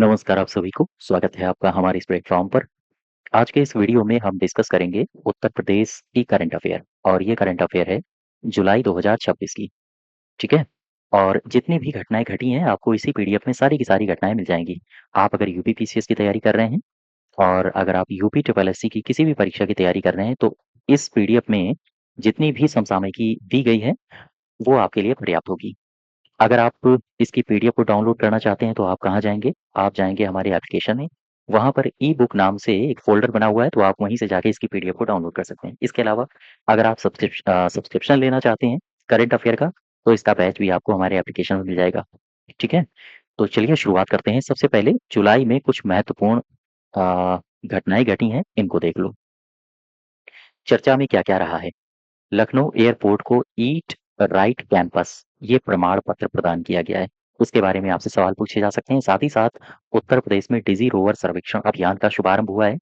नमस्कार आप सभी को, स्वागत है आपका हमारे इस प्लेटफ़ॉर्म पर। आज के इस वीडियो में हम डिस्कस करेंगे उत्तर प्रदेश की करंट अफ़ेयर और ये करंट अफ़ेयर है जुलाई 2026 की, ठीक है? और जितनी भी घटनाएँ घटी हैं, आपको इसी पीडीएफ में सारी की सारी घटनाएँ मिल जाएँगी। आप अगर यूपी पीसीएस की तैयारी कर रहे हैं और अगर आप यूपी ट्रिपल एससी की किसी भी परीक्षा की तैयारी कर रहे हैं, तो इस पीडीएफ में जितनी भी समसामयिकी दी गई है, वो आपके लिए पर्याप्त होगी। अगर आप इसकी पीडीएफ को डाउनलोड करना चाहते हैं तो आप कहाँ जाएँगे? आप जाएँगे हमारे एप्लीकेशन में, वहाँ पर ई-बुक नाम से एक फ़ोल्डर बना हुआ है, तो आप वहीं से जाके इसकी पीडीएफ को डाउनलोड कर सकते हैं। इसके अलावा अगर आप सब्सक्रिप्शन लेना चाहते हैं करंट अफ़ेयर का, तो इसका बैच भी आपको हमारे एप्लीकेशन में मिल जाएगा, ठीक है? तो चलिए शुरुआत करते हैं। सबसे पहले जुलाई में कुछ महत्वपूर्ण घटनाएँ घटी हैं, इनको देख लो। चर्चा में क्या-क्या रहा है? लखनऊ एयरपोर्ट को ईट राइट कैंपस ये प्रमाण पत्र प्रदान किया गया है। उसके बारे में आपसे सवाल पूछे जा सकते हैं। साथ ही साथ उत्तर प्रदेश में डिजी रोवर सर्वेक्षण अभियान का शुभारंभ हुआ है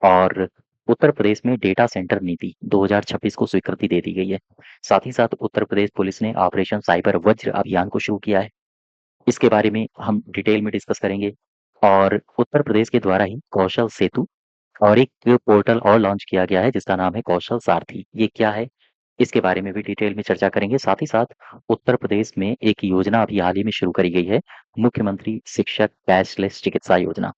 और उत्तर प्रदेश में डेटा सेंटर नीति 2026 को स्वीकृति दे दी गई है। साथ ही साथ उत्तर प्रदेश पुलिस ने ऑपरेशन साइबर वज्र अभियान को शुरू किया है। इसके बारे में हम डिटेल में डिस्कस करेंगे और उत्तर प्रदेश के द्वारा ही कौशल सेतु और एक पोर्टल और लॉन्च किया गया है जिसका नाम है कौशल सारथी। ये क्या है? इसके बारे में भी डिटेल में चर्चा करेंगे। साथ ही साथ उत्तर प्रदेश में एक योजना अभी हाल ही में शुरू करी गई है, मुख्यमंत्री शिक्षक कैशलेस चिकित्सा योजना,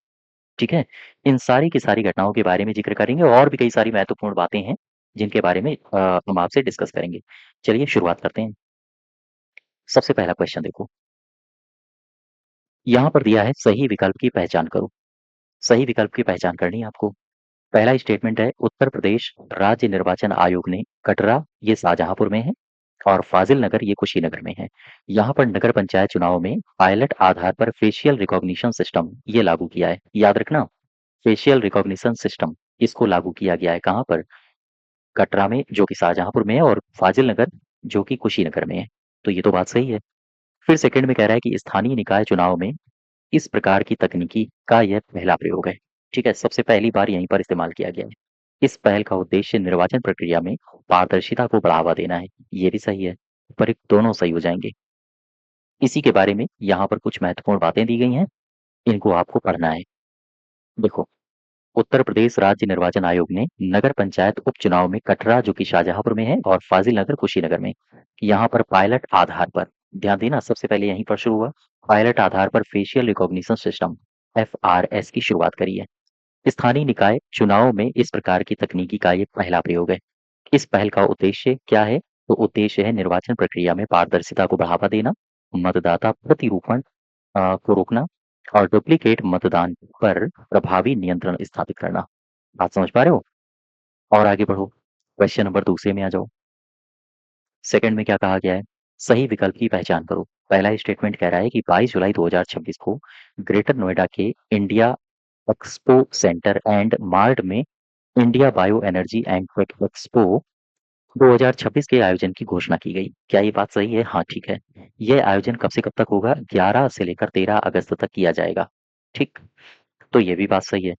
ठीक है? इन सारी की सारी घटनाओं के बारे में ज़िक्र करेंगे और भी कई सारी महत्वपूर्ण बातें हैं, जिनके बारे में हम आपसे डिस्कस करेंगे। चलिए शुरुआत करते हैं। सबसे पहला क्वेश्चन देखो, यहाँ पर दिया है सही विकल्प की पहचान करो। सही विकल्प की पहचान करनी है आपको। पहला स्टेटमेंट है उत्तर प्रदेश राज्य निर्वाचन आयोग ने कटरा ये शाहजहांपुर में है और फाजिल नगर ये कुशीनगर में है। यहाँ पर नगर पंचायत चुनाव में पायलट आधार पर फेशियल रिकॉग्निशन सिस्टम ये लागू किया है। याद रखना, फेशियल रिकॉग्निशन सिस्टम इसको लागू किया गया है कहाँ पर? कटरा में जो कि शाहजहांपुर में है और फाजिल नगर जो कि कुशीनगर में है। तो ये तो बात सही है। फिर सेकंड में कह रहा है कि स्थानीय निकाय चुनाव में इस प्रकार की तकनीकी का यह पहला प्रयोग है। ठीक है, सबसे पहली बार यहीं पर इस्तेमाल किया गया है। इस पहल का उद्देश्य निर्वाचन प्रक्रिया में पारदर्शिता को बढ़ावा देना है। ये भी सही है, पर एक दोनों सही हो जाएंगे। इसी के बारे में यहाँ पर कुछ महत्वपूर्ण बातें दी गई हैं, इनको आपको पढ़ना है। देखो, उत्तर प्रदेश राज्य निर्वाचन आयोग ने नगर पंचायत उपचुनाव में कटरा जो कि शाहजहांपुर में है और फाजिल नगर कुशीनगर में यहाँ पर पायलट आधार पर, ध्यान देना सबसे पहले यहीं पर शुरू हुआ, पायलट आधार पर फेशियल रिकॉग्निशन सिस्टम FRS की शुरुआत करी है। स्थानीय निकाय चुनाव में इस प्रकार की तकनीकी का ये पहला प्रयोग है। इस पहल का उद्देश्य क्या है? तो उद्देश्य है निर्वाचन प्रक्रिया में पारदर्शिता को बढ़ावा देना, मतदाता प्रतिरूपण को रोकना और डुप्लीकेट मतदान पर प्रभावी नियंत्रण स्थापित करना। बात समझ पा रहे हो? और आगे बढ़ो, क्वेश्चन नंबर दूसरे में आ जाओ। सेकंड में क्या कहा गया है? सही विकल्प की पहचान करो। पहला स्टेटमेंट कह रहा है कि 22 जुलाई 2026 को ग्रेटर नोएडा के India Expo Centre and Mart में India Bio Energy and Tech Expo 2026 के आयोजन की घोषणा की गई। क्या ये बात सही है? हाँ, ठीक है। यह आयोजन कब से कब तक होगा? 11 से लेकर 13 अगस्त तक किया जाएगा। ठीक, तो ये भी बात सही है।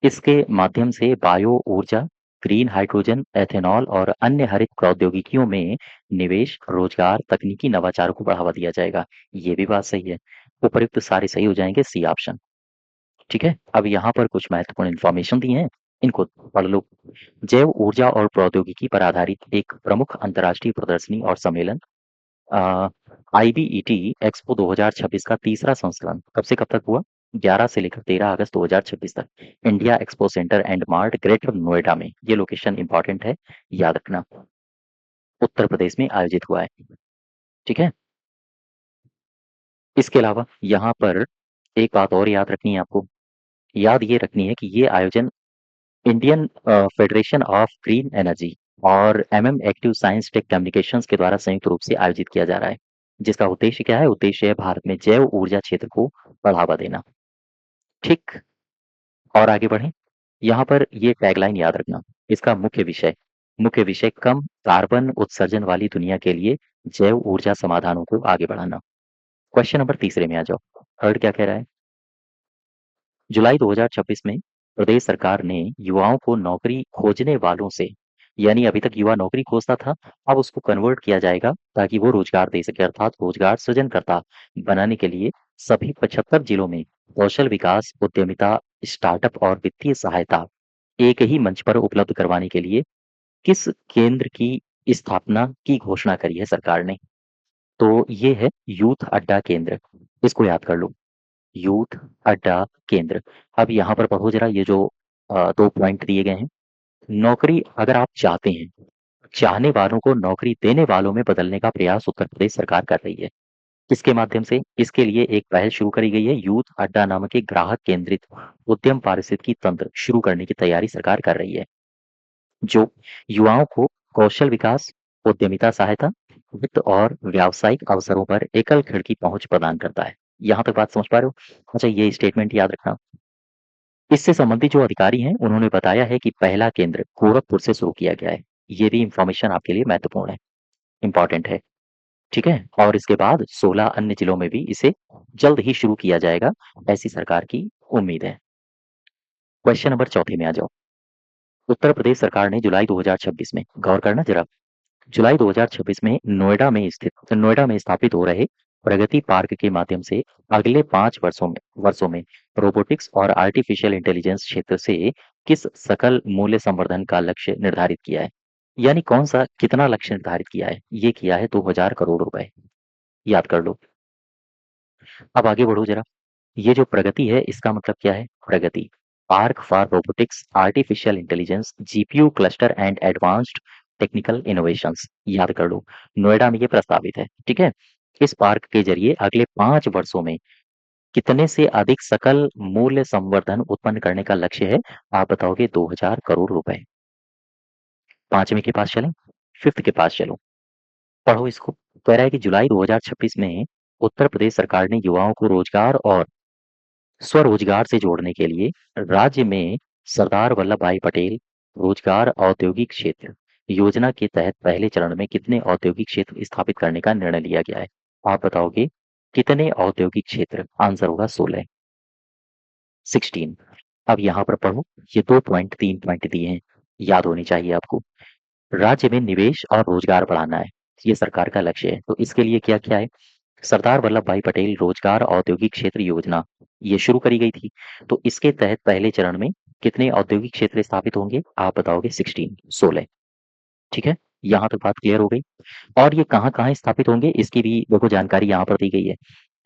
इसके माध्यम से बायो ऊर्जा, ग्रीन हाइड्रोजन, एथेनॉल और अन्य हरित प्रौद्योगिकियों में निवेश, रोजगार, तकनीकी नवाचार को बढ़ावा दिया जाएगा। ये भी बात सही है। उपयुक्त सारे सही हो जाएंगे, सी ऑप्शन। ठीक है, अब यहाँ पर कुछ महत्वपूर्ण इन्फॉर्मेशन दी हैं, इनको पढ़ लो। जैव ऊर्जा और प्रौद्योगिकी पर आधारित एक प्रमुख अंतर्राष्ट्रीय प्रदर्शनी और सम्मेलन IBET एक्सपो 2026 का तीसरा संस्करण कब से कब तक हुआ? 11 से लेकर 13 अगस्त 2026 तक India Expo Centre and mart greater Noida में, ये लोकेशन इंपॉर्टेंट है, याद रखना, उत्तर प्रदेश में आयोजित हुआ है। ठीक है, इसके अलावा यहाँ पर एक बात और याद रखनी है आपको, याद ये रखनी है कि ये आयोजन Indian federation of green energy और एक्टिव साइंस टेक कम्युनिकेशंस के द्वारा संयुक्त रूप से आयोजित किया जा रहा है, जिसका उद्देश्य क्या है? उद्देश्य है भारत में जैव ऊर्जा क्षेत्र को बढ़ावा देना। ठीक, और आगे बढ़ें, यहाँ पर ये टैगलाइन याद रखना, इसका मुख्य विषय कम कार्बन उत्सर्जन वाली दुनिया के लिए जैव ऊर्जा समाधानों को आगे बढ़ाना। क्वेश्चन नंबर तीसरे में आ जाओ। थर्ड क्या कह रहा है? जुलाई 2026 में प्रदेश सरकार ने युवाओं को नौकरी खोजने वालों से, यानी अभी तक युवा नौकरी खोजता था, अब उसको कन्वर्ट किया जाएगा ताकि वो रोजगार दे सके, अर्थात रोजगार सृजनकर्ता बनाने के लिए सभी 75 जिलों में कौशल विकास, उद्यमिता, स्टार्टअप और वित्तीय सहायता एक ही मंच पर उपलब्ध करवाने के लिए किस केंद्र की स्थापना की घोषणा करी है सरकार ने? तो ये है यूथ अड्डा केंद्र। इसको याद कर लो, यूथ अड्डा केंद्र। अब यहाँ पर पढ़ो जरा ये जो 2 पॉइंट दिए गए हैं। नौकरी अगर आप चाहते हैं, चाहने वालों को नौकरी देने वालों में बदलने का प्रयास उत्तर प्रदेश सरकार कर रही है। किसके माध्यम से? इसके लिए एक पहल शुरू करी गई है, यूथ अड्डा नामक एक ग्राहक केंद्रित उद्यम पारिस्थितिकी तंत्र शुरू करने की तैयारी सरकार कर रही है, जो युवाओं को कौशल विकास, उद्यमिता सहायता, वित्त और व्यावसायिक अवसरों पर एकल खिड़की पहुंच प्रदान करता है। यहाँ तक बात समझ पा रहे हो? अच्छा, ये स्टेटमेंट याद रखना। इससे संबंधित जो अधिकारी हैं, उन्होंने बताया है कि पहला केंद्र गोरखपुर से शुरू किया गया है। ये भी इंफॉर्मेशन आपके लिए महत्वपूर्ण है, इंपॉर्टेंट है। ठीक है? और इसके बाद 16 अन्य जिलों में भी इसे जल्द ही शुरू किया जाएगा, ऐसी सरकार की उम्मीद है। क्वेश्चन नंबर चौथे में आ जाओ। उत्तर प्रदेश सरकार ने जुलाई 2026 में, गौर करना जरा, जुलाई 2026 में नोएडा में स्थापित हो रहे प्रगति पार्क के माध्यम से अगले 5 वर्षों में रोबोटिक्स और आर्टिफिशियल इंटेलिजेंस क्षेत्र से किस सकल मूल्य संवर्धन का लक्ष्य निर्धारित किया है? यानी कौन सा कितना लक्ष्य निर्धारित किया है? ये किया है 2000 करोड़ रुपए। याद कर लो। अब आगे बढ़ो जरा। ये जो प्रगति है इसका मतलब क्या है? Pragati park for robotics, artificial intelligence, GPU cluster and advanced technical innovations. याद कर लो, नोएडा में ये प्रस्तावित है। ठीक है? इस पार्क के जरिए अगले 5 वर्षों में कितने से अधिक सकल मूल्य संवर्धन उत्पन्न करने का लक्ष्य है? आप बताओगे 2000 करोड़ रुपए। पांचवें के पास चलें, फिफ्थ के पास चलो, पढ़ो इसको। कह रहा है कि जुलाई 2026 में उत्तर प्रदेश सरकार ने युवाओं को रोजगार और स्वरोजगार से जोड़ने के लिए राज्य में सरदार वल्लभ भाई पटेल रोजगार औद्योगिक क्षेत्र योजना के तहत पहले चरण में कितने औद्योगिक क्षेत्र स्थापित करने का निर्णय लिया गया है? आप बताओगे कितने औद्योगिक क्षेत्र? आंसर होगा 16, 16। अब यहाँ पर पढ़ो, ये 2 पॉइंट 3 पॉइंट दिए हैं, याद होनी चाहिए आपको। राज्य में निवेश और रोजगार बढ़ाना है, ये सरकार का लक्ष्य है। तो इसके लिए क्या क्या है? सरदार वल्लभ भाई पटेल रोजगार औद्योगिक क्षेत्र योजना ये शुरू करी गई थी। तो इसके तहत पहले चरण में कितने औद्योगिक क्षेत्र स्थापित होंगे? आप बताओगे 16, 16। ठीक है? यहाँ तक बात क्लियर हो गई। और ये कहाँ-कहाँ स्थापित होंगे इसकी भी देखो जानकारी यहाँ पर दी गई है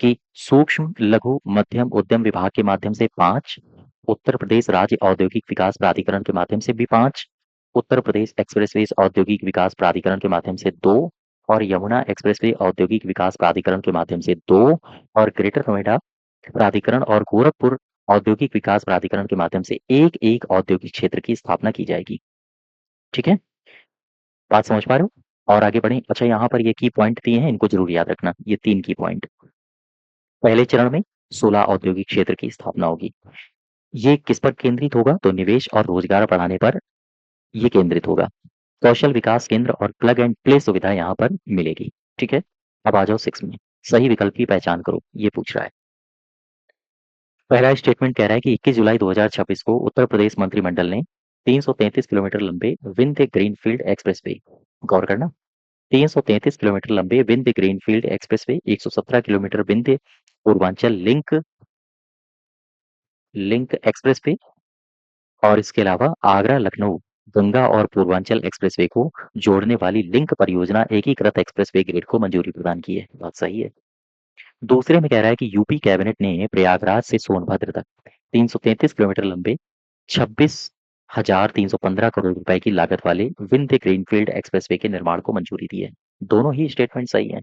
कि सूक्ष्म लघु मध्यम उद्यम विभाग के माध्यम से 5, उत्तर प्रदेश राज्य औद्योगिक विकास प्राधिकरण के माध्यम से भी 5, उत्तर प्रदेश एक्सप्रेसवेज औद्योगिक विकास प्राधिकरण के माध्यम से 2 और यमुना एक्सप्रेसवे औद्योगिक विकास प्राधिकरण के माध्यम से 2 और ग्रेटर नोएडा प्राधिकरण और गोरखपुर औद्योगिक विकास प्राधिकरण के माध्यम से एक-एक औद्योगिक क्षेत्र की स्थापना की जाएगी। ठीक है? बात समझ पा रहे हो? और आगे बढ़ें। अच्छा, यहाँ पर ये की पॉइंट दिए हैं, इनको जरूर याद रखना, ये 3 की पॉइंट। पहले चरण में 16 औद्योगिक क्षेत्र की स्थापना होगी। ये किस पर केंद्रित होगा? तो निवेश और रोजगार बढ़ाने पर ये केंद्रित होगा। कौशल विकास केंद्र और प्लग एंड प्ले सुविधा यहाँ पर मिलेगी। ठीक है? अब आ जाओ 6 में, सही विकल्प की पहचान करो, ये पूछ रहा है। पहला स्टेटमेंट कह रहा है कि 21 जुलाई 2026 को उत्तर प्रदेश मंत्रिमंडल ने 333 किलोमीटर लंबे विंध्य ग्रीनफील्ड एक्सप्रेसवे, गौर करना, 333 किलोमीटर लंबे Vindhya greenfield expressway, 117 kilometre Vindhya Purvanchal link link expressway और इसके अलावा आगरा लखनऊ गंगा और पूर्वांचल एक्सप्रेसवे को जोड़ने वाली लिंक परियोजना एकीकृत एक्सप्रेसवे ग्रिड को मंजूरी प्रदान की है। बात सही है। दूसरे में कह रहा है कि यूपी कैबिनेट ने प्रयागराज से सोनभद्र तक 333 किलोमीटर लंबे 26,315 करोड़ रुपए की लागत वाले विंध्य ग्रीनफील्ड एक्सप्रेसवे के निर्माण को मंजूरी दी है। दोनों ही स्टेटमेंट सही है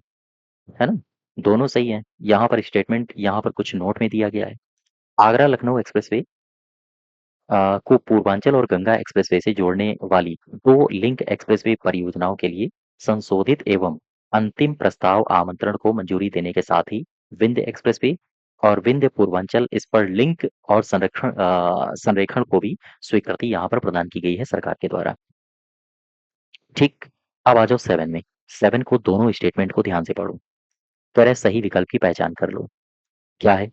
ना? दोनों सही है। यहाँ पर स्टेटमेंट यहाँ पर कुछ नोट में दिया गया है। आगरा लखनऊ एक्सप्रेसवे को पूर्वांचल और गंगा एक्सप्रेसवे से जोड़ने वाली 2 लिंक एक्सप्रेसवे परियोजनाओं के लिए संशोधित एवं अंतिम प्रस्ताव आमंत्रण को मंजूरी देने के साथ ही विंध्य एक्सप्रेसवे और विंध्य पूर्वांचल इस पर लिंक और संरेखण को भी स्वीकृति यहाँ पर प्रदान की गई है सरकार के द्वारा। ठीक। अब आ जाओ 7 में। 7 को दोनों स्टेटमेंट को ध्यान से पढ़ो। कह रहा है सही विकल्प की पहचान कर लो। क्या है?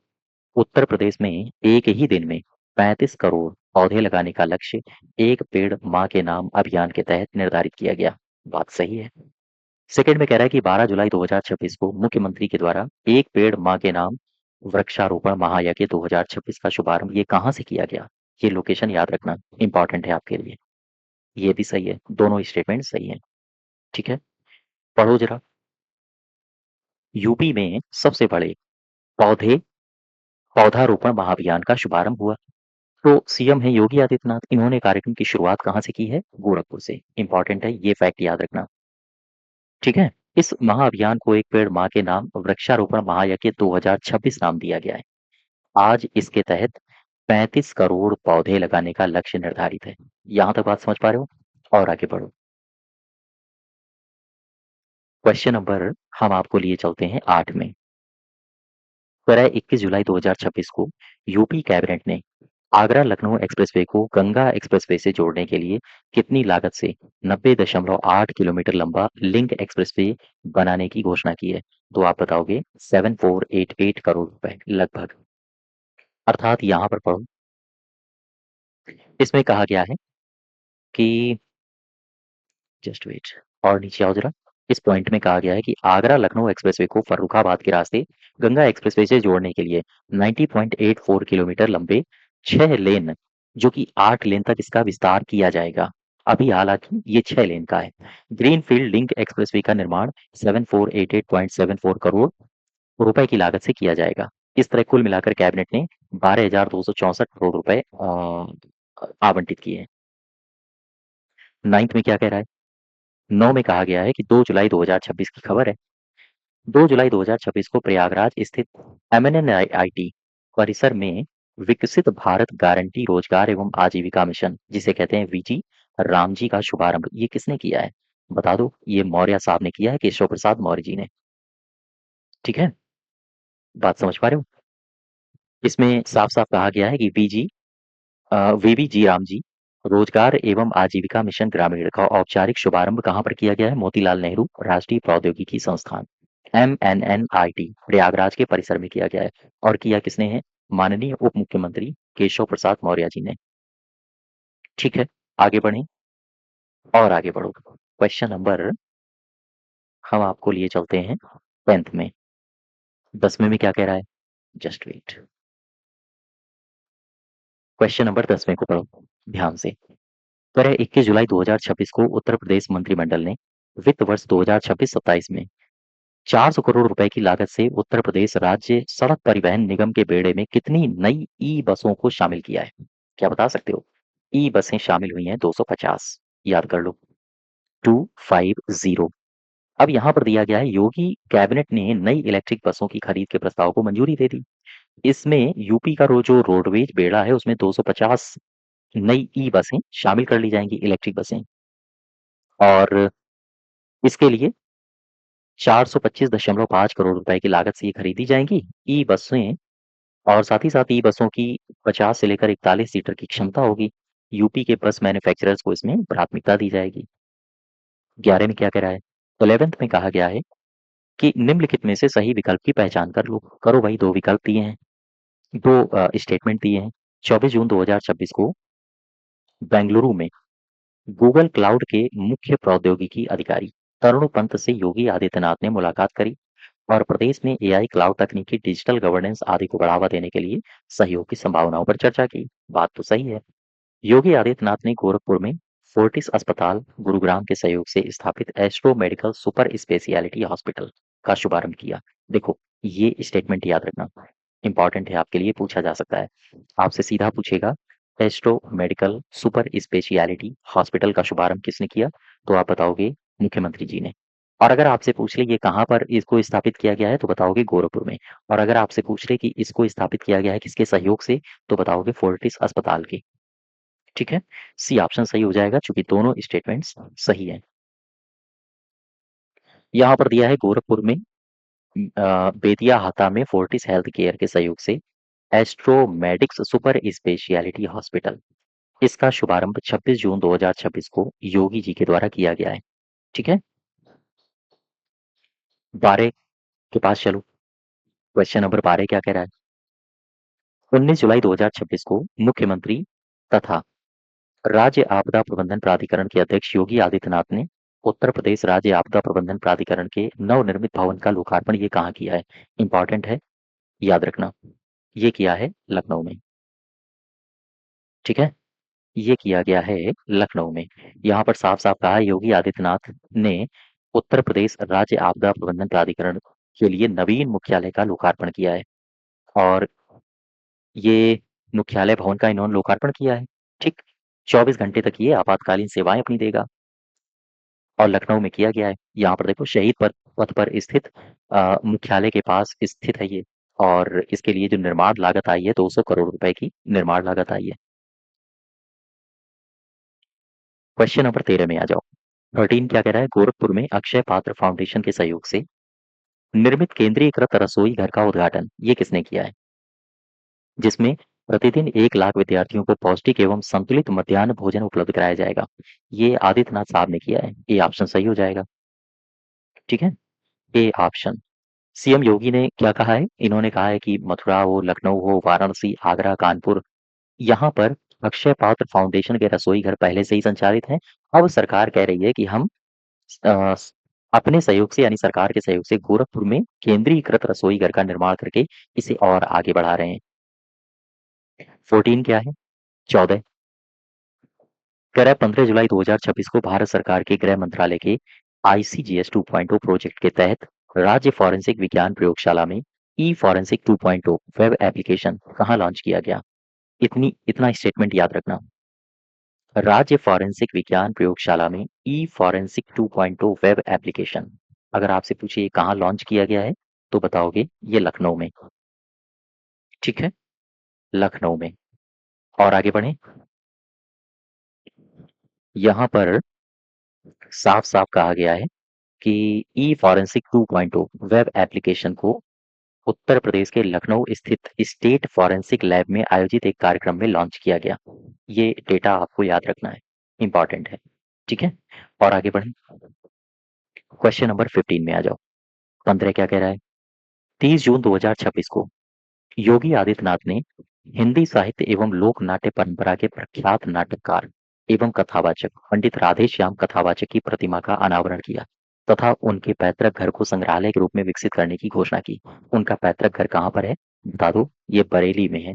उत्तर प्रदेश में एक ही दिन में 35 करोड़ पौधे लगाने का लक्ष्य एक पेड़ माँ के नाम अभियान के तहत निर्धारित किया गया। बात सही है। सेकंड में कह रहा है कि 12 जुलाई 2026 को मुख्यमंत्री के द्वारा एक पेड़ माँ के नाम वृक्षारोपण महायज्ञ 2026 का शुभारंभ ये कहाँ से किया गया? ये लोकेशन याद रखना इंपॉर्टेंट है आपके लिए। ये भी सही है, दोनों स्टेटमेंट सही हैं। ठीक है, पढ़ो जरा। यूपी में सबसे बड़े पौधे पौधारोपण महाअभियान का शुभारंभ हुआ। तो सीएम है योगी आदित्यनाथ, इन्होंने कार्यक्रम की शुरुआत कहाँ से की है? गोरखपुर से। इंपॉर्टेंट है, ये फैक्ट याद रखना। ठीक है, इस महाअभियान को एक पेड़ माँ के नाम वृक्षारोपण महायज्ञ 2026 नाम दिया गया है। आज इसके तहत 35 करोड़ पौधे लगाने का लक्ष्य निर्धारित है। यहां तक बात समझ पा रहे हो? और आगे बढ़ो। क्वेश्चन नंबर हम आपको लिए चलते हैं 8 में। 21 जुलाई 2026 को यूपी कैबिनेट ने आगरा लखनऊ एक्सप्रेसवे को गंगा एक्सप्रेसवे से जोड़ने के लिए कितनी लागत से 90.8 किलोमीटर लंबा लिंक एक्सप्रेसवे बनाने की घोषणा की है? तो आप बताओगे 7488 करोड़ रुपए लगभग। अर्थात यहाँ पर पढ़ो, इसमें कहा गया है कि जस्ट वेट और नीचे आओ जरा। इस पॉइंट में कहा गया है कि आगरा लखनऊ एक्सप्रेसवे को फर्रुखाबाद के रास्ते गंगा एक्सप्रेसवे से जोड़ने के लिए 90.84 किलोमीटर लंबे 6 लेन, जो कि 8 लेन तक इसका विस्तार किया जाएगा। अभी हालांकि ये 6 लेन का है। ग्रीनफील्ड लिंक एक्सप्रेसवे का निर्माण 7488.74 करोड़ रुपए की लागत से किया जाएगा। इस तरह कुल मिलाकर कैबिनेट ने 12,264 करोड़ रुपए आवंटित किए हैं। 9th में क्या कह रहा है? 9 में कहा गया है कि 2 जुलाई 2026 की खबर है। 2 जुलाई 2026 को प्रयागराज स्थित एमएनएनआईटी परिसर में विकसित भारत गारंटी रोजगार एवं आजीविका मिशन, जिसे कहते हैं वीजी रामजी का शुभारंभ ये किसने किया है? बता दो। ये मौर्य साहब ने किया है, केशव प्रसाद मौर्य जी ने। ठीक है, बात समझ पा रहे हो? इसमें साफ साफ कहा गया है कि वीबी जी राम जी रोजगार एवं आजीविका मिशन ग्रामीण का औपचारिक शुभारंभ कहाँ पर किया गया है? मोतीलाल नेहरू राष्ट्रीय प्रौद्योगिकी संस्थान MNNIT प्रयागराज के परिसर में किया गया है। और किया किसने है? माननीय उप मुख्यमंत्री केशव प्रसाद मौर्य जी ने। ठीक है, आगे बढ़े और आगे बढ़ो। क्वेश्चन नंबर हम आपको लिए चलते हैं 10th में। 10वें में क्या कह रहा है? Just wait. क्वेश्चन नंबर 10वें को पढ़ो ध्यान से। 21 जुलाई 2026 को उत्तर प्रदेश मंत्रिमंडल ने वित्त वर्ष 2026-27 में 400 करोड़ रुपए की लागत से उत्तर प्रदेश राज्य सड़क परिवहन निगम के बेड़े में कितनी नई ई बसों को शामिल किया है? क्या बता सकते हो? ई बसें शामिल हुई हैं 250। याद कर लो, 250। अब यहाँ पर दिया गया है योगी कैबिनेट ने नई इलेक्ट्रिक बसों की खरीद के प्रस्ताव को मंजूरी दे दी। इसमें यूपी का जो रोडवेज बेड़ा है उसमें 250 नई ई बसें शामिल कर ली जाएंगी, इलेक्ट्रिक बसें। और इसके लिए 425.5 करोड़ रुपए की लागत से ये खरीदी जाएंगी ई बसें। और साथ ही साथ ई बसों की 50 से लेकर 41 सीटर की क्षमता होगी। यूपी के बस मैन्युफैक्चरर्स को इसमें प्राथमिकता दी जाएगी। 11 में क्या कह रहा है? 11th में कहा गया है कि निम्नलिखित में से सही विकल्प की पहचान कर लो। करो भाई, दो विकल्प दिए हैं, दो स्टेटमेंट दिए हैं। 24 जून 2026 को बेंगलुरु में गूगल क्लाउड के मुख्य प्रौद्योगिकी अधिकारी तरुण पंत से योगी आदित्यनाथ ने मुलाकात करी और प्रदेश में एआई क्लाउड तकनीकी डिजिटल गवर्नेंस आदि को बढ़ावा देने के लिए सहयोग की संभावनाओं पर चर्चा की। बात तो सही है। योगी आदित्यनाथ ने गोरखपुर में फोर्टिस अस्पताल गुरुग्राम के सहयोग से स्थापित astro medical super speciality hospital का शुभारंभ किया। देखो, ये स्टेटमेंट याद रखना इंपॉर्टेंट है, आपके लिए पूछा जा सकता है। आपसे सीधा पूछेगा astro medical super speciality hospital का शुभारंभ किसने किया? तो आप बताओगे मुख्यमंत्री जी ने। और अगर आपसे पूछ ले ये कहाँ पर इसको स्थापित किया गया है तो बताओगे गोरखपुर में। और अगर आपसे पूछ ले कि इसको स्थापित किया गया है किसके सहयोग से तो बताओगे फोर्टिस अस्पताल के। ठीक है, सी ऑप्शन सही हो जाएगा क्योंकि दोनों स्टेटमेंट्स सही है। यहाँ पर दिया है गोरखपुर में बेतिया हाता में फोर्टिस हेल्थ केयर के सहयोग से एस्ट्रोमेडिक्स सुपर स्पेशियलिटी हॉस्पिटल, इसका शुभारंभ 26 जून 2026 को योगी जी के द्वारा किया गया है। ठीक है, 12 के पास चलो। क्वेश्चन नंबर 12 क्या कह रहा है? 19 जुलाई 2026 को मुख्यमंत्री तथा राज्य आपदा प्रबंधन प्राधिकरण के अध्यक्ष योगी आदित्यनाथ ने उत्तर प्रदेश राज्य आपदा प्रबंधन प्राधिकरण के नवनिर्मित भवन का लोकार्पण ये कहाँ किया है? इंपॉर्टेंट है, याद रखना। ये किया है लखनऊ में, ठीक है? ये किया गया है लखनऊ में। यहाँ पर साफ-साफ कहा है योगी आदित्यनाथ ने उत्तर प्रदेश राज्य आपदा प्रबंधन प्राधिकरण के लिए नवीन मुख्यालय का लोकार्पण किया है और ये मुख्यालय भवन का इन्होंने लोकार्पण किया है, ठीक? 24 घंटे तक ये आपातकालीन सेवाएँ अपनी देगा और लखनऊ में किया गया है। यहाँ पर देखो शहीद पथ पर स्थित मुख्यालय के पास स्थित है ये और इसके लिए जो निर्माण लागत आई है 200 करोड़ रुपए की निर्माण लागत आई है। क्वेश्चन नंबर 13 में आ जाओ। 13 क्या कह रहा है? गोरखपुर में अक्षय पात्र फाउंडेशन के सहयोग से निर्मित केंद्रीयकृत रसोई घर का उद्घाटन ये किसने किया है? जिसमें प्रतिदिन 1 लाख विद्यार्थियों को पौष्टिक एवं संतुलित मध्याह्न भोजन उपलब्ध कराया जाएगा। ये आदित्यनाथ साहब ने किया है। ये ऑप्शन सही हो जाएगा। ठीक है? A option. सीएम योगी ने क्या कहा है? इन्होंने कहा है कि मथुरा हो, लखनऊ हो, वाराणसी, आगरा, कानपुर यहाँ पर अक्षय पात्र फाउंडेशन के रसोई घर पहले से ही संचालित हैं। अब सरकार कह रही है कि हम अ, अपने सहयोग से यानी सरकार के सहयोग से गोरखपुर में केंद्रीकृत रसोई घर का निर्माण करके इसे और आगे बढ़ा रहे हैं। 14 क्या है? 14 कह रहा है 15 जुलाई 2026 को भारत सरकार के गृह मंत्रालय के आईसीजीएस 2.0 प्रोजेक्ट के तहत राज्य फॉरेंसिक विज्ञान प्रयोगशाला में ई फॉरेंसिक 2.0 वेब एप्लीकेशन कहाँ लॉन्च किया गया? इतना स्टेटमेंट याद रखना। राज्य फॉरेंसिक विज्ञान प्रयोगशाला में ई फॉरेंसिक 2.0 वेब एप्लीकेशन अगर आपसे पूछे ये कहाँ लॉन्च किया गया है तो बताओगे ये लखनऊ में, ठीक है? लखनऊ में। और आगे बढ़े। यहाँ पर साफ साफ कहा गया है कि ई फॉरेंसिक 2.0 वेब एप्लीकेशन को उत्तर प्रदेश के लखनऊ स्थित स्टेट फॉरेंसिक लैब में आयोजित एक कार्यक्रम में लॉन्च किया गया। ये डेटा आपको याद रखना है, इंपॉर्टेंट है, ठीक है? और आगे बढ़े। क्वेश्चन नंबर 15 में आ जाओ। 15 क्या कह रहा है? 30 जून 2026 को योगी आदित्यनाथ ने हिंदी साहित्य एवं लोक नाट्य परंपरा के प्रख्यात नाटककार एवं कथावाचक पंडित राधेश्याम कथावाचक की प्रतिमा का अनावरण किया तथा उनके पैतृक घर को संग्रहालय के रूप में विकसित करने की घोषणा की। उनका पैतृक घर कहाँ पर है? बता दो। ये बरेली में है।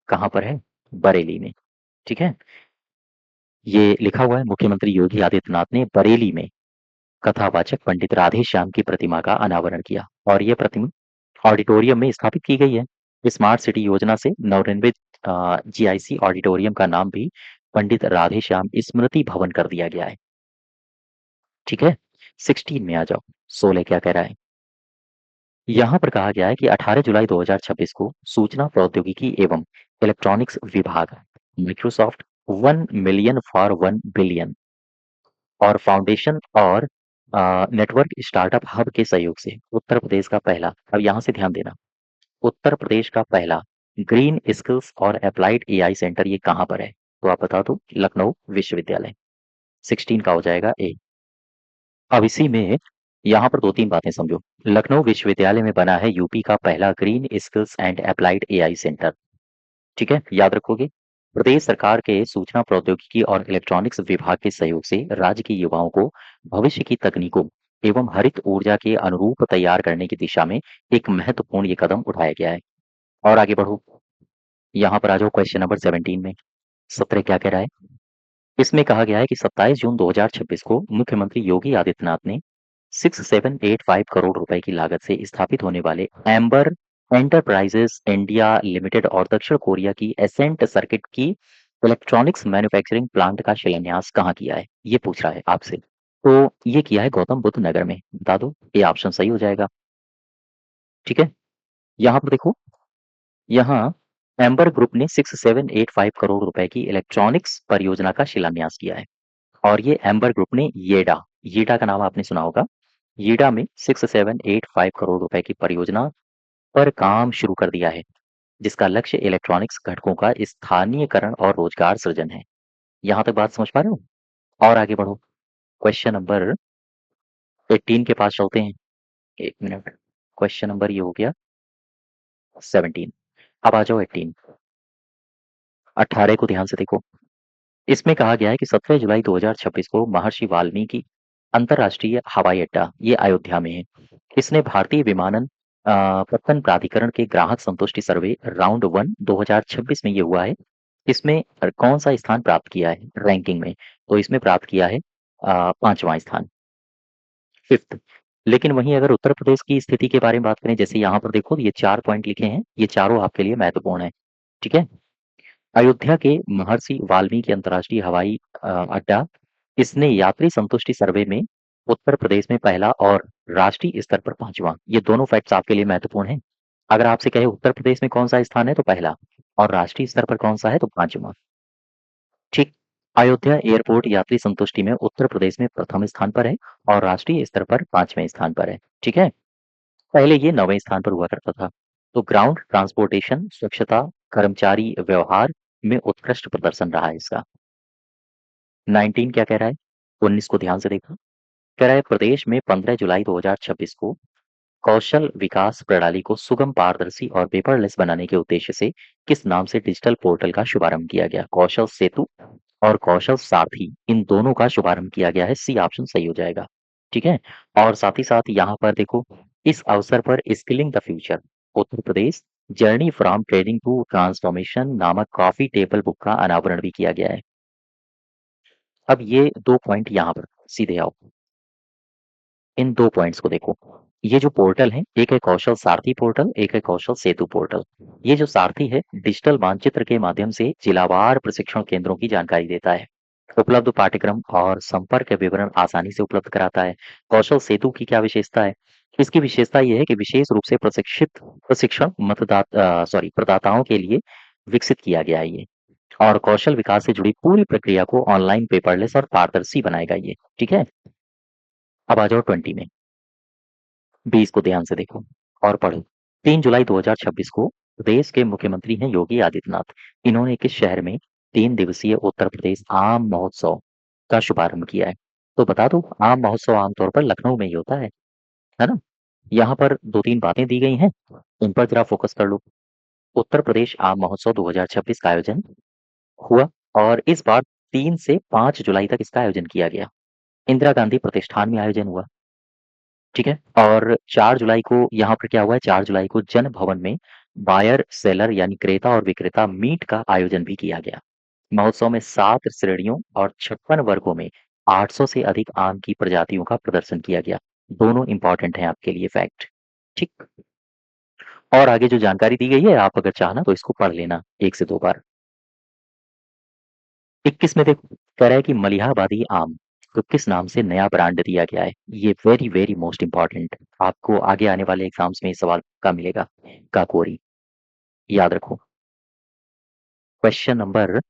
कहाँ पर है? बरेली में, ठीक है? ये लिखा हुआ है मुख्यमंत्री योगी आदित्यनाथ ने बरेली में कथावाचक पंडित राधेश्याम की प्रतिमा का अनावरण किया और ये प्रतिमा ऑडिटोरियम में स्थापित की गई है। स्मार्ट सिटी योजना से नवनिर्मित जीआईसी ऑडिटोरियम का नाम भी पंडित राधेश्याम स्मृति भवन कर दिया गया है, ठीक है? 16 में आ जाओ। 16 क्या कह रहा है? यहाँ पर कहा गया है कि 18 जुलाई 2026 को सूचना प्रौद्योगिकी एवं इलेक्ट्रॉनिक्स विभाग माइक्रोसॉफ्ट 1 मिलियन फॉर 1 बिलियन और फाउंडेशन और नेटवर्क स्टार्टअप हब के सहयोग से उत्तर प्रदेश का पहला, अब यहाँ से ध्यान देना, उत्तर प्रदेश का पहला ग्रीन स्किल्स और अप्लाइड एआई सेंटर ये कहाँ पर है? तो आप बता दो। लखनऊ विश्वविद्यालय। 16 का हो जाएगा ए। अब इसी में यहाँ पर 2-3 बातें समझो। लखनऊ विश्वविद्यालय में बना है यूपी का पहला green skills and applied AI centre, ठीक है? याद रखोगे। प्रदेश सरकार के सूचना प्रौद्योगिकी और इलेक्ट्रॉनिक्स विभाग के सहयोग से राज्य के युवाओं को भविष्य की तकनीकों एवं हरित ऊर्जा के अनुरूप तैयार करने की दिशा में एक महत्वपूर्ण ये कदम उठाया गया है। और आगे बढ़ो। यहाँ पर आ जाओ क्वेश्चन नंबर 17 में। 17 क्या कह रहा है? इसमें कहा गया है कि 27 जून 2026 को मुख्यमंत्री योगी आदित्यनाथ ने 6785 करोड़ रुपए की लागत से स्थापित होने वाले एम्बर एंटरप्राइजेस इंडिया लिमिटेड और दक्षिण कोरिया की एसेंट सर्किट की इलेक्ट्रॉनिक्स मैन्युफैक्चरिंग प्लांट का शिलान्यास कहाँ किया है? ये पूछ रहा है आपसे। तो ये किया है गौतम बुद्ध नगर में। बता दो। ये ऑप्शन सही हो जाएगा, ठीक है? यहाँ पर देखो। यहाँ एम्बर ग्रुप ने 6785 करोड़ रुपए की इलेक्ट्रॉनिक्स परियोजना का शिलान्यास किया है और ये एम्बर ग्रुप ने येडा येडा का नाम आपने सुना होगा। येडा में 6785 करोड़ रुपए की परियोजना पर काम शुरू कर दिया है जिसका लक्ष्य इलेक्ट्रॉनिक्स घटकों का स्थानीयकरण और रोजगार सृजन है। यहाँ तक बात समझ पा रहे हो? और आगे बढ़ो। क्वेश्चन नंबर 18 के पास चलते हैं। एक मिनट। क्वेश्चन नंबर ये हो गया 17। अब आ जाओ 18। 18 को ध्यान से देखो। इसमें कहा गया है कि 17 जुलाई 2026 को महर्षि वाल्मीकि अंतर्राष्ट्रीय हवाई अड्डा ये अयोध्या में है। इसने भारतीय विमानन पत्तन प्राधिकरण के ग्राहक संतुष्टि सर्वे राउंड 1 2026 में ये हुआ है। इसमें कौन-सा स्थान प्राप्त किया है रैंकिंग में? तो इसमें प्राप्त किया है 5वां स्थान, 5th। लेकिन वहीं अगर उत्तर प्रदेश की स्थिति के बारे में बात करें, जैसे यहाँ पर देखो ये 4 पॉइंट लिखे हैं, ये चारों आपके लिए महत्वपूर्ण हैं, ठीक है? अयोध्या के महर्षि वाल्मीकि अंतर्राष्ट्रीय हवाई अड्डा, इसने यात्री संतुष्टि सर्वे में उत्तर प्रदेश में पहला और राष्ट्रीय स्तर पर 5वां, ये दोनों फैक्ट्स आपके लिए महत्वपूर्ण हैं। अगर आपसे कहे उत्तर प्रदेश में कौन-सा स्थान है तो पहला और राष्ट्रीय स्तर पर कौन-सा है तो 5वां। ठीक। अयोध्या एयरपोर्ट यात्री संतुष्टि में उत्तर प्रदेश में प्रथम स्थान पर है और राष्ट्रीय स्तर पर 5वें स्थान पर है। ठीक है? पहले ये 9वें स्थान पर हुआ करता था। तो ग्राउंड ट्रांसपोर्टेशन, स्वच्छता, कर्मचारी व्यवहार में उत्कृष्ट प्रदर्शन रहा है इसका। 19 क्या कह रहा है? 19 को ध्यान से देखो। कह रहा है प्रदेश में 15 जुलाई 2026 को कौशल विकास प्रणाली को सुगम, पारदर्शी और पेपरलेस बनाने के उद्देश्य से किस नाम से डिजिटल पोर्टल का शुभारंभ किया गया? कौशल सेतु और कौशल सारथी, इन दोनों का शुभारंभ किया गया है। सी ऑप्शन सही हो जाएगा। ठीक है? और साथ ही साथ यहाँ पर देखो, इस अवसर पर skilling the future Uttar Pradesh journey from trading to transformation नामक कॉफी टेबल बुक का अनावरण भी किया गया है। अब ये 2 पॉइंट यहाँ पर सीधे आओ। इन 2 पॉइंट्स को देखो। ये जो पोर्टल है, एक है कौशल सारथी पोर्टल, एक है कौशल सेतु पोर्टल। ये जो सारथी है, डिजिटल मानचित्र के माध्यम से जिलावार प्रशिक्षण केंद्रों की जानकारी देता है। उपलब्ध पाठ्यक्रम और संपर्क विवरण आसानी से उपलब्ध कराता है। कौशल सेतु की क्या विशेषता है? इसकी विशेषता ये है कि विशेष रूप से प्रशिक्षण प्रदाताओं के लिए विकसित किया गया है ये। और कौशल विकास से जुड़ी पूरी प्रक्रिया को ऑनलाइन, पेपरलेस और पारदर्शी बनाएगा ये। ठीक है? अब आ जाओ 20 में। 20 को ध्यान से देखो और पढ़ो। 3 जुलाई 2026 को प्रदेश के मुख्यमंत्री हैं योगी आदित्यनाथ। इन्होंने किस शहर में 3 दिवसीय उत्तर प्रदेश आम महोत्सव का शुभारंभ किया है? तो बता दो, आम महोत्सव आमतौर पर लखनऊ में ही होता है ना? यहाँ पर 2-3 बातें दी गई हैं, उन पर जरा फोकस कर लो। उत्तर प्रदेश आम महोत्सव 2026 का आयोजन हुआ और इस बार 3 से 5 जुलाई तक इसका आयोजन किया गया। इंदिरा गांधी प्रतिष्ठान में आयोजन हुआ। ठीक है? और 4 जुलाई को यहाँ पर क्या हुआ है, 4 जुलाई को जन भवन में बायर सेलर यानी क्रेता और विक्रेता मीट का आयोजन भी किया गया। महोत्सव में 7 श्रेणियों और 56 वर्गों में 800 से अधिक आम की प्रजातियों का प्रदर्शन किया गया। दोनों इंपॉर्टेंट हैं आपके लिए फैक्ट। ठीक। और आगे जो जानकारी दी गई है, आप अगर चाहना तो इसको पढ़ लेना 1 से 2 बार। 21 में देखो, कह रहा है कि मलिहाबादी आम को किस नाम से नया ब्रांड दिया गया है? ये वेरी वेरी मोस्ट इंपॉर्टेंट, आपको आगे आने वाले एग्जाम्स में इस सवाल का मिलेगा। काकोरी, याद रखो। क्वेश्चन नंबर,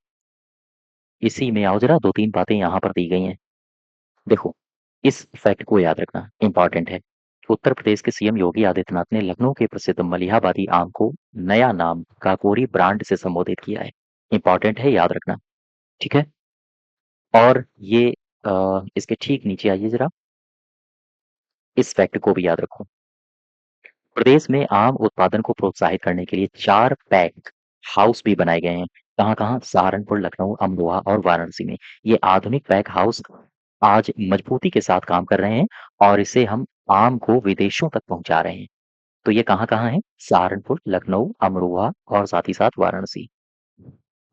इसी में आओ जरा, 2-3 बातें यहाँ पर दी गई हैं। देखो, इस फैक्ट को याद रखना, इंपॉर्टेंट है। उत्तर प्रदेश के सीएम योगी आदित्यनाथ ने लखनऊ के प्रसिद्ध मलिहाबादी आम को नया नाम काकोरी ब्रांड से संबोधित किया है। इंपॉर्टेंट है, याद रखना। ठीक है? और ये इसके ठीक नीचे आइए जरा, इस फैक्ट को भी याद रखो। प्रदेश में आम उत्पादन को प्रोत्साहित करने के लिए 4 पैक हाउस भी बनाए गए हैं। कहाँ-कहाँ? सहारनपुर, लखनऊ, अमरोहा और वाराणसी में। ये आधुनिक पैक हाउस आज मजबूती के साथ काम कर रहे हैं और इससे हम आम को विदेशों तक पहुंचा रहे हैं। तो ये कहाँ-कहाँ है? सहारनपुर, लखनऊ, अमरोहा और साथ ही साथ वाराणसी।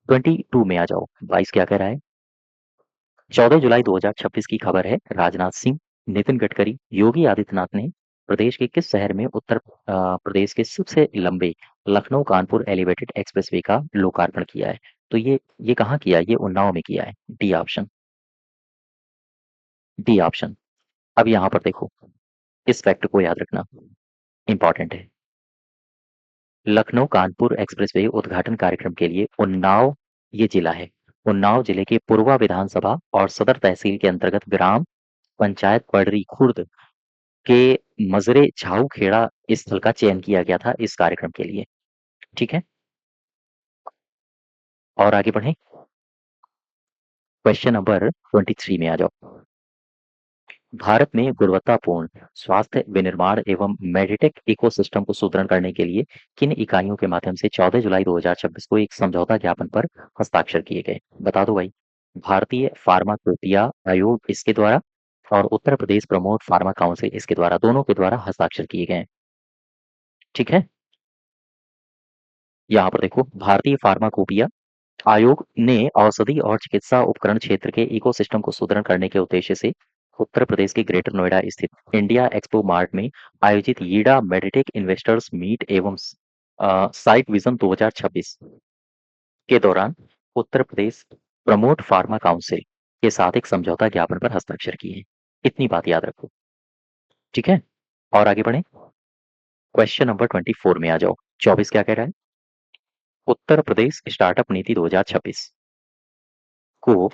22 में आ जाओ, 22 क्या कह रहा है? 14 जुलाई 2026 की खबर है। राजनाथ सिंह, नितिन गडकरी, योगी आदित्यनाथ ने प्रदेश के किस शहर में उत्तर प्रदेश के सबसे लंबे लखनऊ कानपुर एलिवेटेड एक्सप्रेसवे का लोकार्पण किया है? तो ये कहाँ किया है? ये उन्नाव में किया है। D option, D option. अब यहाँ पर देखो, इस फैक्ट को याद रखना, इंपॉर्टेंट है। लखनऊ कानपुर एक्सप्रेसवे उद्घाटन कार्यक्रम के लिए उन्नाव ये जिला है। उन्नाव जिले के पूर्वा विधानसभा और सदर तहसील के अंतर्गत ग्राम पंचायत पडरी खुर्द के मजरे झाऊ खेड़ा स्थल का चयन किया गया था इस कार्यक्रम के लिए। ठीक है? और आगे बढ़ें। क्वेश्चन नंबर 23 में आ जाओ। भारत में गुणवत्तापूर्ण स्वास्थ्य विनिर्माण एवं मेडिटेक इकोसिस्टम को सुदृढ़ करने के लिए किन इकाइयों के माध्यम से 14 जुलाई 2026 को एक समझौता ज्ञापन पर हस्ताक्षर किए गए? बता दो भाई। भारतीय फार्माकोपिया आयोग इसके द्वारा और Uttar Pradesh promote pharma council इसके द्वारा, दोनों के द्वारा हस्ताक्षर किए गए हैं। ठीक है? यहाँ पर देखो, भारतीय फार्माकोपिया आयोग ने औषधि और चिकित्सा उपकरण क्षेत्र के इकोसिस्टम को सुदृढ़ करने के उद्देश्य से उत्तर प्रदेश के ग्रेटर नोएडा स्थित इंडिया एक्सपो मार्ट में आयोजित यीडा मेडिटेक इन्वेस्टर्स मीट एवं साइट विजन 2026 के दौरान Uttar Pradesh promote pharma council के साथ एक समझौता ज्ञापन पर हस्ताक्षर किए हैं। इतनी बात याद रखो। ठीक है, और आगे बढ़े। क्वेश्चन नंबर 24 में आ जाओ। 24 क्या कह रहा है? उत्तर प्रदेश स्टार्टअप नीति 2026 को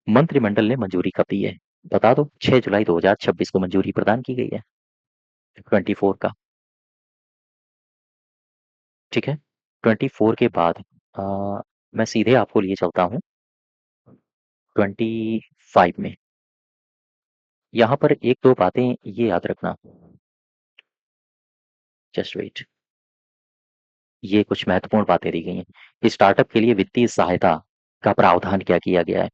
मंत्रिमंडल ने मंजूरी कब दी है? बता दो। 6 जुलाई 2026 को मंजूरी प्रदान की गई है 24 का। ठीक है, 24 के बाद मैं सीधे आपको लिए चलता हूँ 25 में। यहाँ पर एक दो बातें ये याद रखना। जस्ट वेट, ये कुछ महत्वपूर्ण बातें दी गई हैं। स्टार्टअप के लिए वित्तीय सहायता का प्रावधान क्या किया गया है?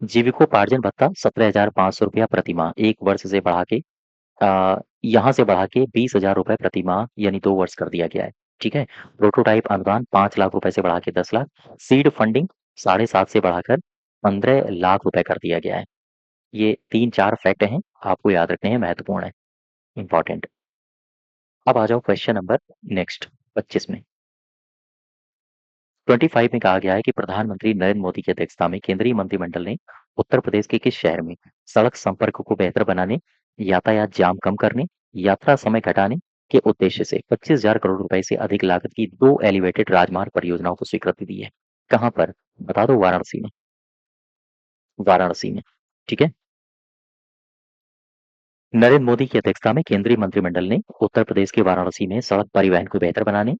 जीविकोपार्जन भत्ता 17,500 रुपया प्रति माह 1 वर्ष से बढ़ा के यहाँ से बढ़ा के 20,000 रुपए प्रति माह यानी 2 वर्ष कर दिया गया है। ठीक है, प्रोटोटाइप अनुदान 5 लाख रुपए से बढ़ा के 10 लाख, सीड फंडिंग 7.5 से बढ़ाकर 15 लाख रुपए कर दिया गया है। ये 3-4 फैक्ट हैं, आपको याद रखने हैं, महत्वपूर्ण है, इंपॉर्टेंट। अब आ जाओ क्वेश्चन नंबर नेक्स्ट 25 में। 25 में कहा गया है कि प्रधानमंत्री नरेंद्र मोदी की अध्यक्षता में केंद्रीय मंत्रिमंडल ने उत्तर प्रदेश के किस शहर में सड़क संपर्क को बेहतर बनाने, यातायात जाम कम करने, यात्रा समय घटाने के उद्देश्य से 25,000 करोड़ रुपए से अधिक लागत की 2 एलिवेटेड राजमार्ग परियोजनाओं को स्वीकृति दी है? कहां पर? बता दो। वाराणसी में। वाराणसी में। ठीक है, नरेंद्र मोदी की अध्यक्षता में केंद्रीय मंत्रिमंडल ने उत्तर प्रदेश के वाराणसी में सड़क परिवहन को बेहतर बनाने,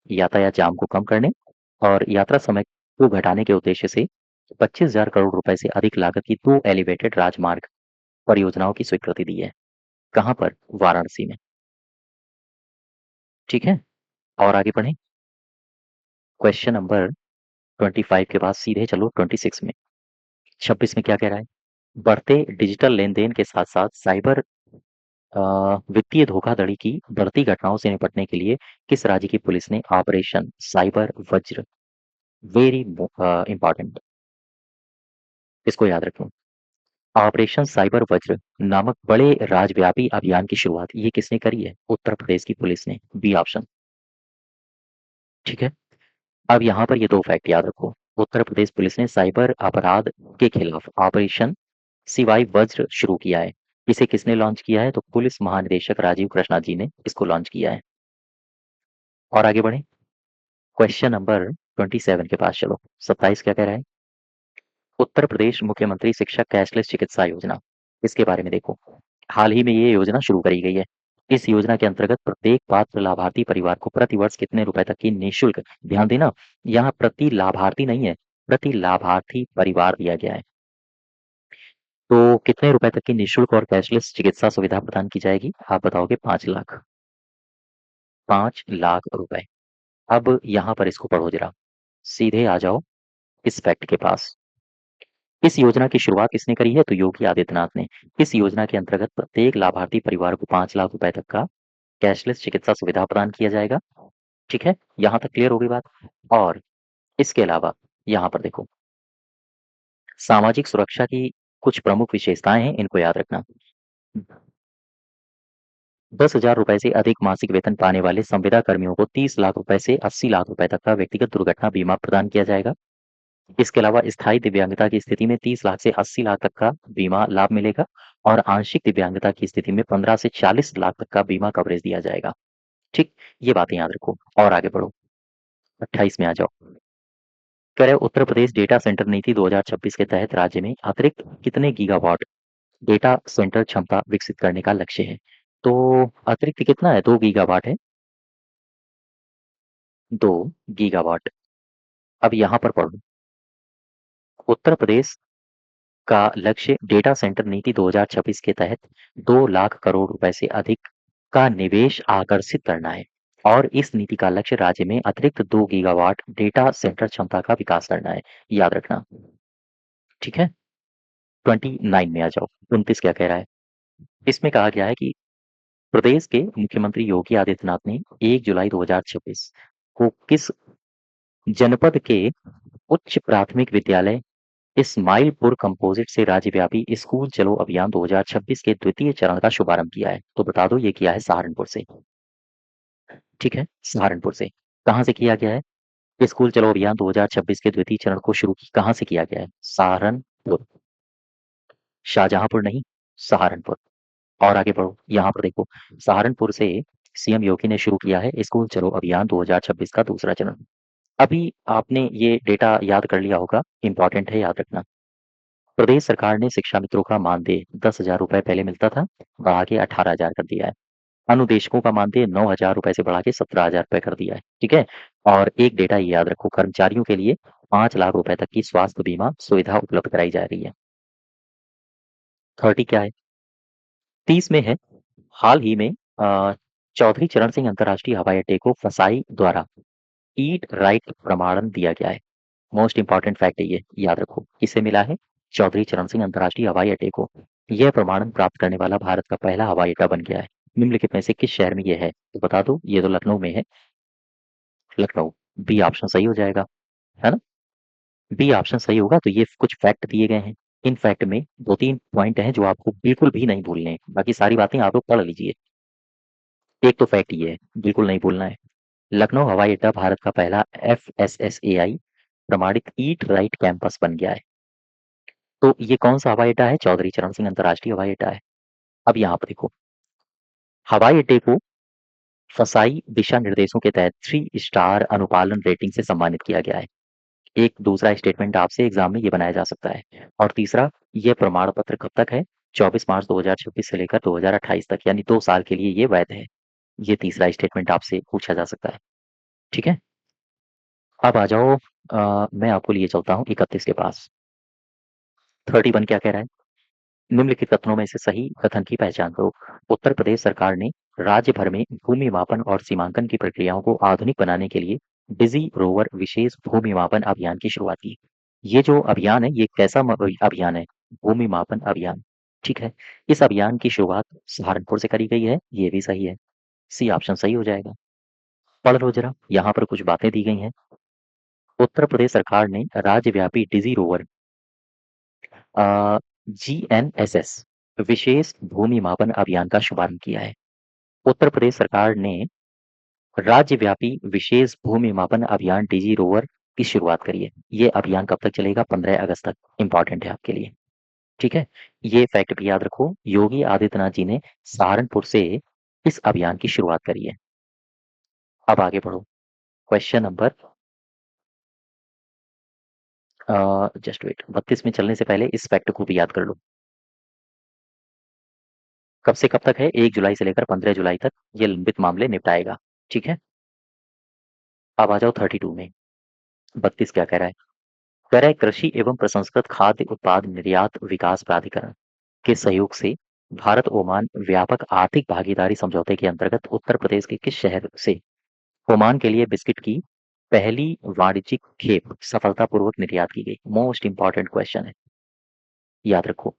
यातायात जाम को कम करने और यात्रा समय को घटाने के उद्देश्य से 25,000 करोड़ रुपए से अधिक लागत की 2 एलिवेटेड राजमार्ग परियोजनाओं की स्वीकृति दी है। कहां पर? वाराणसी में। ठीक है, और आगे बढ़े। क्वेश्चन नंबर 25 के बाद सीधे चलो 26 में। 26 में क्या कह रहा है? बढ़ते डिजिटल लेन-देन के साथ-साथ साइबर अ, वित्तीय धोखाधड़ी की बढ़ती घटनाओं से निपटने के लिए किस राज्य की पुलिस ने ऑपरेशन साइबर वज्र, वेरी इंपॉर्टेंट, इसको याद रखें। ऑपरेशन साइबर वज्र नामक बड़े राज्यव्यापी अभियान की शुरुआत ये किसने करी है? उत्तर प्रदेश की पुलिस ने। B option. ठीक है, अब यहाँ पर ये दो फैक्ट याद रखो। उत्तर प्रदेश पुलिस ने साइबर अपराध के खिलाफ ऑपरेशन सिवाई वज्र शुरू किया है। इसे किसने लॉन्च किया है? तो पुलिस महानिदेशक राजीव कृष्णा जी ने इसको लॉन्च किया है। और आगे बढ़े। क्वेश्चन नंबर 27 के पास चलो। 27 क्या कह रहा है? उत्तर प्रदेश मुख्यमंत्री शिक्षक कैशलेस चिकित्सा योजना, इसके बारे में देखो। हाल ही में ये योजना शुरू करी गई है। इस योजना के अंतर्गत प्रत्येक पात्र लाभार्थी परिवार को प्रतिवर्ष कितने रुपए तक की निःशुल्क, ध्यान देना, यहाँ प्रति लाभार्थी नहीं है, प्रति लाभार्थी परिवार दिया गया है। तो कितने रुपए तक की निःशुल्क और कैशलेस चिकित्सा सुविधा प्रदान की जाएगी? आप बताओगे 5 लाख। 5 लाख रुपए। अब यहाँ पर इसको पढ़ो जरा। सीधे आ जाओ इस फैक्ट के पास। इस योजना की शुरुआत किसने करी है? तो योगी आदित्यनाथ ने। इस योजना के अंतर्गत प्रत्येक लाभार्थी परिवार को 5 लाख रुपए तक का कैशलेस चिकित्सा सुविधा प्रदान किया जाएगा। ठीक है, यहाँ तक क्लियर हो गई बात। और इसके अलावा यहाँ पर देखो, सामाजिक सुरक्षा की कुछ प्रमुख विशेषताएं हैं, इनको याद रखना। 10,000 रुपए से अधिक मासिक वेतन पाने वाले संविदा कर्मियों को 30 लाख रुपए से 80 लाख रुपए तक का व्यक्तिगत दुर्घटना बीमा प्रदान किया जाएगा। इसके अलावा स्थायी दिव्यांगता की स्थिति में 30 लाख से 80 लाख तक का बीमा लाभ मिलेगा और आंशिक दिव्यांगता की स्थिति में 15 से 40 लाख तक का बीमा कवरेज दिया जाएगा। ठीक, ये बातें याद रखो और आगे बढ़ो। 28 में आ जाओ। कह रहे उत्तर प्रदेश डेटा सेंटर नीति 2026 के तहत राज्य में अतिरिक्त कितने गीगावाट डेटा सेंटर क्षमता विकसित करने का लक्ष्य है? तो अतिरिक्त कितना है? 2 गीगावाट है। 2 गीगावाट। अब यहाँ पर पढ़ो। उत्तर प्रदेश का लक्ष्य डेटा सेंटर नीति 2026 के तहत 2 लाख करोड़ रुपए से अधिक का निवेश आकर्षित करना है और इस नीति का लक्ष्य राज्य में अतिरिक्त 2 गीगावाट डेटा सेंटर क्षमता का विकास करना है। याद रखना। ठीक है, 29 में आ जाओ। 29 क्या कह रहा है? इसमें कहा गया है कि प्रदेश के मुख्यमंत्री योगी आदित्यनाथ ने 1 जुलाई 2026 को किस जनपद के उच्च प्राथमिक विद्यालय इस्माइलपुर कंपोजिट से राज्यव्यापी स्कूल चलो अभियान 2026 के द्वितीय चरण का शुभारंभ किया है? तो बता दो, ये किया है सहारनपुर से। ठीक है, सहारनपुर से। कहाँ से किया गया है? स्कूल चलो अभियान 2026 के द्वितीय चरण को शुरू कहाँ से किया गया है? सहारनपुर। शाहजहांपुर नहीं, सहारनपुर। और आगे बढ़ो, यहाँ पर देखो, सहारनपुर से सीएम योगी ने शुरू किया है स्कूल चलो अभियान 2026 का दूसरा चरण। अभी आपने ये डेटा याद कर लिया होगा, इंपॉर्टेंट है, याद रखना। प्रदेश सरकार ने शिक्षा मित्रों का मानदेय 10,000 रुपए पहले मिलता था, बढ़ा के 18,000 कर दिया है। अनुदेशकों का मानदेय 9,000 रुपए से बढ़ा के 17,000 रुपए कर दिया है। ठीक है, और एक डेटा ये याद रखो, कर्मचारियों के लिए 5 लाख रुपए तक की स्वास्थ्य बीमा सुविधा उपलब्ध कराई जा रही है। 30 क्या है? 30 में है, हाल ही में चौधरी चरण सिंह अंतर्राष्ट्रीय हवाई अड्डे को फसाई द्वारा ईट राइट प्रमाणन दिया गया है। मोस्ट इंपॉर्टेंट फैक्ट है ये, याद रखो, किसे मिला है? चौधरी चरण सिंह अंतर्राष्ट्रीय हवाई अड्डे को। यह प्रमाणन प्राप्त करने वाला भारत का पहला हवाई अड्डा बन गया है। निम्नलिखित में से किस शहर में यह है? तो बता दो, ये तो लखनऊ में है। लखनऊ। बी ऑप्शन सही हो जाएगा, है ना? बी ऑप्शन सही होगा। तो ये कुछ फैक्ट दिए गए हैं। इन फैक्ट में 2-3 पॉइंट हैं जो आपको बिल्कुल भी नहीं भूलने हैं, बाकी सारी बातें आप लोग पढ़ लीजिए। एक तो फैक्ट ये है, बिल्कुल नहीं भूलना है, लखनऊ हवाई अड्डा भारत का पहला FSSAI प्रमाणित ईट राइट कैंपस बन गया है। तो ये कौन सा हवाई अड्डा है? चौधरी चरण सिंह अंतर्राष्ट्रीय हवाई अड्डा है। अब यहाँ पर देखो, हवाई अड्डे को फसाई दिशा निर्देशों के तहत 3 स्टार अनुपालन रेटिंग से सम्मानित किया गया है। एक दूसरा स्टेटमेंट आपसे एग्जाम में ये बनाया जा सकता है। और तीसरा, ये प्रमाण पत्र कब तक है? 24 मार्च 2026 से लेकर 2028 तक, यानी 2 साल के लिए ये वैध है। ये तीसरा स्टेटमेंट आपसे पूछा जा सकता है। ठीक है, अब आ जाओ, मैं आपको लिए चलता हूँ 31 के पास। 31 क्या कह रहा है? निम्नलिखित कथनों में से सही कथन की पहचान करो। उत्तर प्रदेश सरकार ने राज्य भर में भूमि मापन और सीमांकन की प्रक्रियाओं को आधुनिक बनाने के लिए डिजी रोवर विशेष भूमि मापन अभियान की शुरुआत की। ये जो अभियान है, ये कैसा अभियान है? भूमि मापन अभियान। ठीक है, इस अभियान की शुरुआत सहारनपुर से करी गई है, ये भी सही है। सी ऑप्शन सही हो जाएगा। पढ़ लो जरा, यहाँ पर कुछ बातें दी गई हैं। उत्तर प्रदेश सरकार ने राज्यव्यापी डिजी रोवर GNSS विशेष भूमि मापन अभियान का शुभारंभ किया है। उत्तर प्रदेश सरकार ने राज्यव्यापी विशेष भूमि मापन अभियान डिजी रोवर की शुरुआत करी है। ये अभियान कब तक चलेगा? 15 अगस्त तक। इंपॉर्टेंट है आपके लिए। ठीक है, ये फैक्ट भी याद रखो, योगी आदित्यनाथ जी ने सहारनपुर से इस अभियान की शुरुआत करी है। अब आगे बढ़ो, क्वेश्चन नंबर जस्ट वेट, 32 में चलने से पहले इस फैक्ट को भी याद कर लो। कब से कब तक है? 1 जुलाई से लेकर 15 जुलाई तक ये लंबित मामले निपटाएगा। ठीक है, अब आ जाओ 32 में। 32 क्या कह रहा है? कह रहा है, कृषि एवं प्रसंस्कृत खाद्य उत्पाद निर्यात विकास प्राधिकरण के सहयोग से भारत ओमान व्यापक आर्थिक भागीदारी समझौते के अंतर्गत उत्तर प्रदेश के किस शहर से ओमान के लिए बिस्किट की पहली वाणिज्यिक खेप सफलतापूर्वक निर्यात की गई? मोस्ट इंपॉर्टेंट क्वेश्चन है, याद रखो।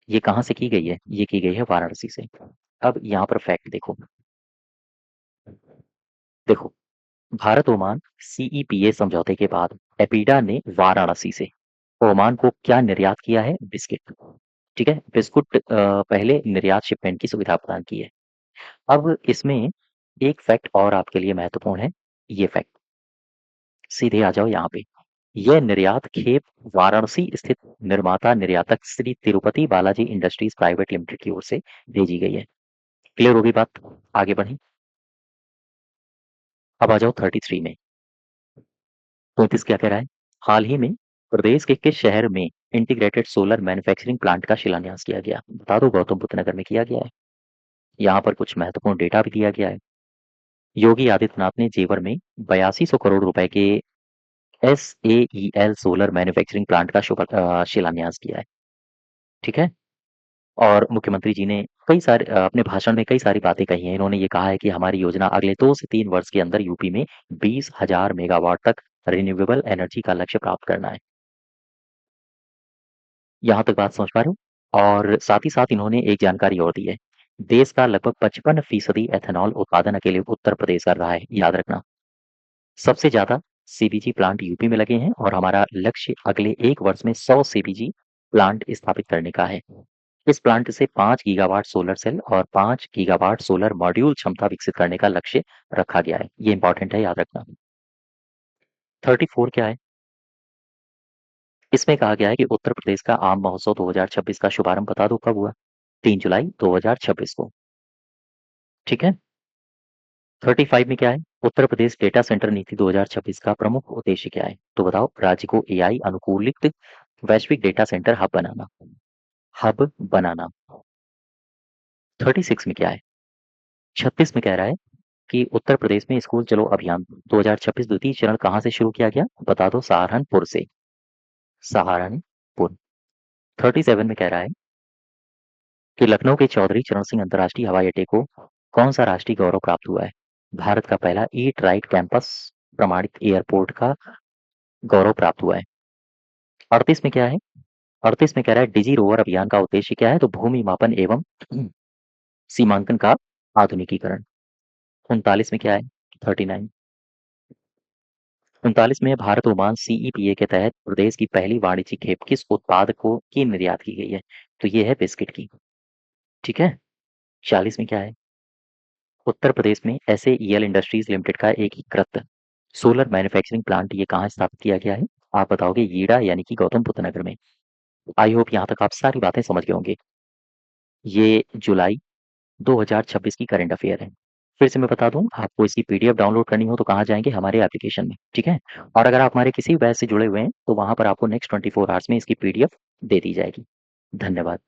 ये कहाँ से की गई है? ये की गई है वाराणसी से। अब यहाँ पर फैक्ट देखो, देखो, भारत ओमान CEPA समझौते के बाद एपीडा ने वाराणसी से ओमान को क्या निर्यात किया है? बिस्किट। ठीक है, बिस्कुट पहले निर्यात शिपमेंट की सुविधा प्रदान की है। अब इसमें एक फैक्ट और आपके लिए महत्वपूर्ण है, ये फैक्ट सीधे आ जाओ यहाँ पे। यह निर्यात खेप वाराणसी स्थित निर्माता निर्यातक Shri Tirupati Balaji industries private limited की ओर से भेजी गई है। क्लियर होगी बात? आगे बढ़ी। अब आ जाओ 33 में। 34 क्या कह रहा है? हाल ही में प्रदेश के किस शहर में इंटीग्रेटेड सोलर मैन्युफैक्चरिंग प्लांट का शिलान्यास किया गया? बता दो, गौतम बुद्ध नगर में किया गया है। यहाँ पर कुछ महत्वपूर्ण डेटा भी दिया गया है। योगी आदित्यनाथ ने जेवर में 8200 करोड़ रुपए के SAEL सोलर मैन्युफैक्चरिंग प्लांट का शिलान्यास किया है। ठीक है, और मुख्यमंत्री जी ने कई सारे अपने भाषण में कई सारी बातें कही हैं। इन्होंने ये कहा है कि हमारी योजना अगले 2 से 3 वर्ष के अंदर यूपी में 20,000 मेगावाट तक रिन्यूएबल एनर्जी का लक्ष्य प्राप्त करना है। यहाँ तक बात समझ पा रहे हो? और साथ ही साथ इन्होंने एक जानकारी और दी है देश का लगभग 55% एथेनॉल उत्पादन अकेले उत्तर प्रदेश कर रहा है, याद रखना। सबसे ज़्यादा सीबीजी प्लांट यूपी में लगे हैं और हमारा लक्ष्य अगले 1 वर्ष में 100 सीबीजी प्लांट स्थापित करने का है। इस प्लांट से 5 गीगावाट सोलर सेल और 5 गीगावाट सोलर मॉड्यूल क्षमता विकसित करने का लक्ष्य रखा गया है। ये इंपॉर्टेंट है, याद रखना। 34 क्या है? इसमें कहा गया है कि उत्तर प्रदेश का आम महोत्सव 2026 का शुभारंभ बता दो कब हुआ? 3 जुलाई 2026 को। ठीक है? 35 में क्या है? उत्तर प्रदेश डेटा सेंटर नीति 2026 का प्रमुख उद्देश्य क्या है? तो बताओ। राज्य को एआई अनुकूलित वैश्विक डेटा सेंटर हब बनाना। हब बनाना। 36 में क्या है? 36 में कह रहा है कि उत्तर प्रदेश में स्कूल चलो अभियान 2026 द्वितीय चरण कहाँ से शुरू किया गया? बता दो। सहारनपुर से। सहारनपुर। 37 में कह रहा है कि लखनऊ के चौधरी चरण सिंह अंतर्राष्ट्रीय हवाई अड्डे को कौन सा राष्ट्रीय गौरव प्राप्त हुआ है? भारत का पहला ईट राइट कैंपस प्रमाणित एयरपोर्ट का गौरव प्राप्त हुआ है। 38 में क्या है? 38 में कह रहा है डिजी रोवर अभियान का उद्देश्य क्या है? तो भूमि मापन एवं सीमांकन का आधुनिकीकरण। 39 में क्या है? 39। 39 में भारत ओमान सीईपीए के तहत प्रदेश की पहली वाणिज्यिक खेप किस उत्पाद को की निर्यात की गई है? तो ये है बिस्किट की। ठीक है। 40 में क्या है? उत्तर प्रदेश में एसएईएल इंडस्ट्रीज लिमिटेड का एकीकृत सोलर मैन्युफैक्चरिंग प्लांट ये कहाँ स्थापित किया गया है? आप बताओगे ईडा यानी कि गौतम बुद्ध नगर में। आई होप यहाँ तक आप सारी बातें समझ गए होंगे। ये जुलाई 2026 की करंट अफेयर है। फिर से मैं बता दूं, आपको इसकी पीडीएफ डाउनलोड करनी हो तो कहाँ जाएंगे? हमारे एप्लीकेशन में। ठीक है। और अगर आप हमारे किसी भी बैच से जुड़े हुए हैं तो वहां पर आपको नेक्स्ट 24 आवर्स में इसकी पीडीएफ दे दी जाएगी। धन्यवाद।